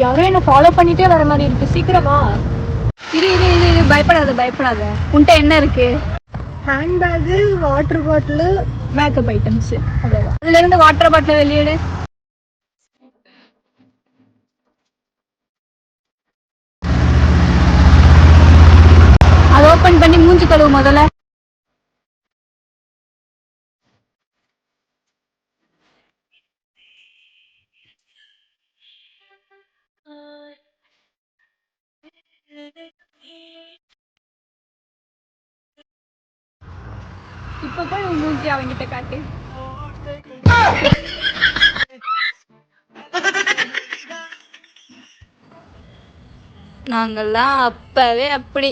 யாரும் என்ன ஃபாலோ பண்ணிட்டே வர மாதிரி இருக்கு. சீக்கிரமா இரு இரு இரு இரு. பயப்படாத பயப்படாத. உன்கிட்ட என்ன இருக்கு? Handbag, water bottle, makeup items, அவ்வளோதான். அதுல இருந்து வாட்டர் பாட்டில் வெளியிடு. அதை ஓப்பன் பண்ணி மூஞ்சி கழுவு முதல்ல. இப்ப போய் உன் மூஞ்சி அவங்கிட்ட காட்டு. நாங்கெல்லாம் அப்பவே அப்படி